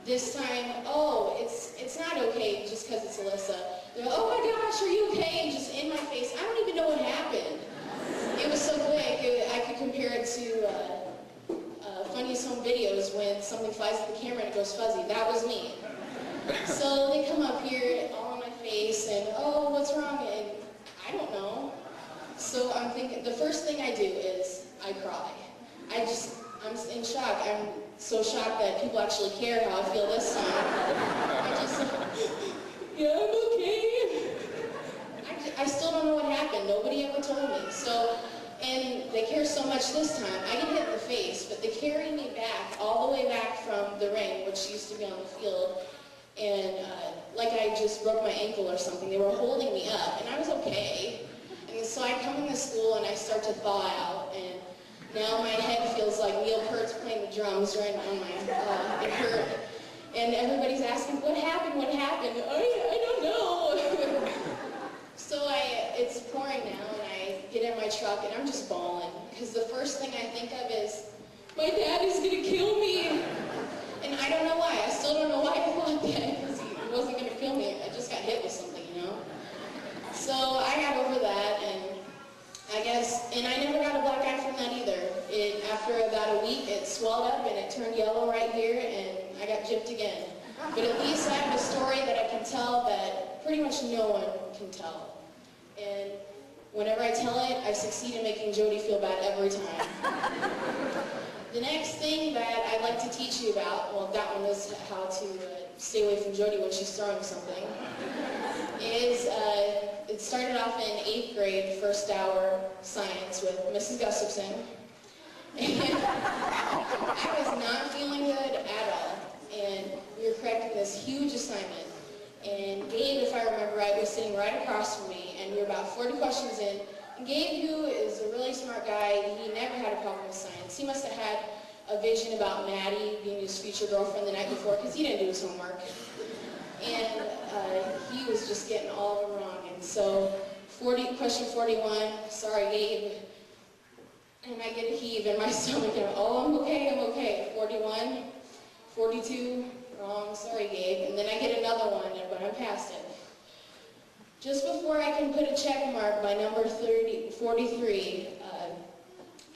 this time, oh, it's not okay just because it's Alyssa. They're like, oh my gosh, are you okay? And just in my face, I don't even know what happened. It was so quick, I could compare it to Funniest Home Videos when something flies at the camera and it goes fuzzy. That was me. So they come up here all in my face and, oh, what's wrong? And I don't know. So I'm thinking, the first thing I do is I cry. I'm in shock. I'm so shocked that people actually care how I feel this time. I just, yeah, I'm okay. I still don't know what happened. Nobody ever told me. So, and they care so much this time. I get hit in the face, but they carry me back, all the way back from the ring, which used to be on the field. And like I just broke my ankle or something. They were holding me up, and I was okay. And so I come into school and I start to thaw out, and now my head feels like Neil Peart's playing the drums right on my, it hurt. And everybody's asking, what happened, what happened? I don't know. So it's pouring now, and I get in my truck, and I'm just bawling. Because the first thing I think of is, my dad is going to kill me. And I don't know why. I still don't know why I thought that, because he wasn't going to kill me. I just got hit with something, you know? So I got over that, and I guess, and I never got a black eye from that either. After about a week, it swelled up and it turned yellow right here, and I got gypped again. But at least I have a story that I can tell that pretty much no one can tell. And whenever I tell it, I succeed in making Jody feel bad every time. The next thing that I'd like to teach you about, well, that one is how to stay away from Jody when she's throwing something, is it started off in 8th grade, first hour science with Mrs. Gustafson. And I was not feeling good at all. And we were correcting this huge assignment. And Gabe, if I remember right, was sitting right across from me, and we were about 40 questions in. And Gabe, who is a really smart guy, he never had a problem with science. He must have had a vision about Maddie being his future girlfriend the night before, because he didn't do his homework. And he was just getting all of them wrong. And so, question 41, sorry Gabe, and I get a heave in my stomach, and oh, I'm okay. 41, 42, wrong, sorry Gabe, and then I get another one, but I'm past it. Just before I can put a check mark by number 43,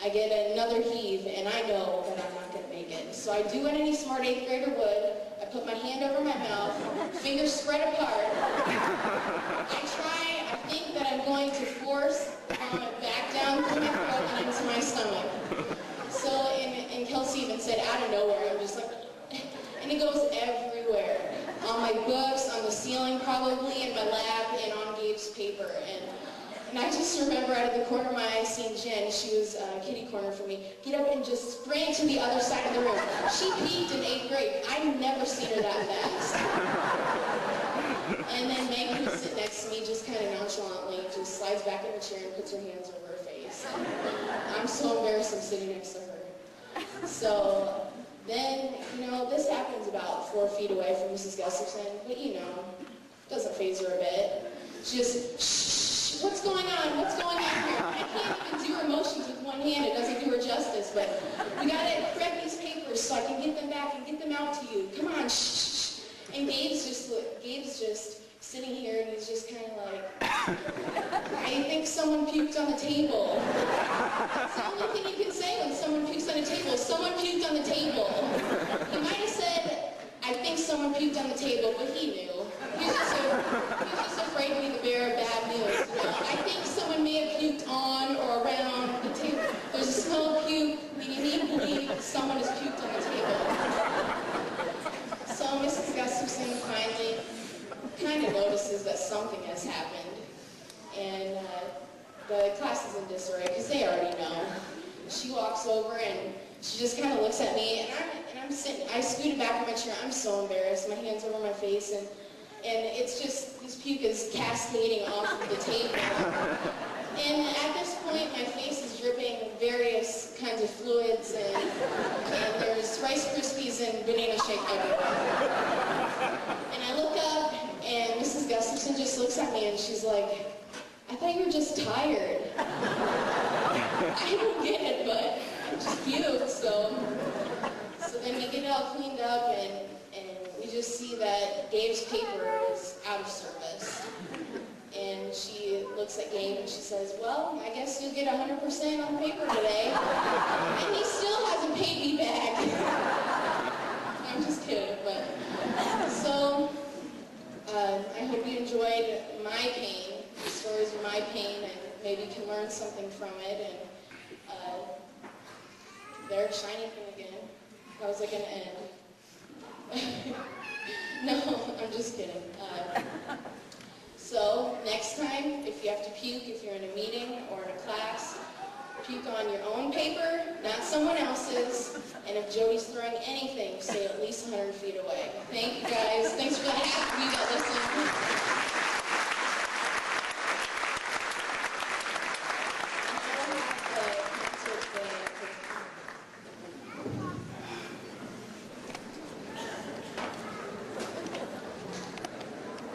I get another heave, and I know that I'm not going to make it. So I do what any smart 8th grader would. I put my hand over my mouth, fingers spread apart. I think that I'm going to force vomit back down through my throat and into my stomach. So, and Kelsey even said, out of nowhere, I'm just like, and it goes everywhere. On my books, on the ceiling probably, in my lab, and on Gabe's paper. And I just remember out of the corner of my eye seeing Jen, she was kitty corner for me, get up and just sprint to the other side of the room. She peaked in 8th grade. I've never seen her that fast. And then Megan, who's sitting next to me, just kind of nonchalantly just slides back in her chair and puts her hands over her face. I'm so embarrassed I'm sitting next to her. So then, you know, this happens about 4 feet away from Mrs. Gustafson, but you know, doesn't faze her a bit. She just, shh, what's going on? What's going on here? I can't even do her motions with one hand. It doesn't do her justice, but we gotta correct these papers so I can get them back and get them out to you. Come on, shh. And Gabe's just sitting here, and he's just kind of like, I think someone puked on the table. That's the only thing you can say when someone pukes on a table. Someone puked on the table. He might have said, I think someone puked on the table, but he knew. He was just afraid to be the bearer of bad news. You know? I think someone may have puked on or around the table. There's a smell of puke, and you need to believe that someone has puked on the table. So Mrs. Gustafson finally kind of notices that something has happened, and the class is in disarray because they already know. She walks over and she just kind of looks at me, and I'm sitting. I scooted back in my chair. I'm so embarrassed. My hands over my face, and it's just this puke is cascading off of the table. And at this point, my face is dripping various kinds of fluids, and there's Rice Krispies and banana shake everywhere. And I look up, and Mrs. Gustafson just looks at me, and she's like, I thought you were just tired. I don't get it, but I just puked, so then we get it all cleaned up, and Gabe's paper is out of service. And she looks at Gabe and she says, well, I guess you'll get 100% on paper today. And he still hasn't paid me back. I'm just kidding, but so I hope you enjoyed my pain, the stories of my pain, and maybe can learn something from it. And there, shiny thing again. How was it going to end? No, I'm just kidding. So next time, if you have to puke, if you're in a meeting or in a class, puke on your own paper, not someone else's. And if Jody's throwing anything, stay at least 100 feet away. Thank you guys. Thanks for the half of you that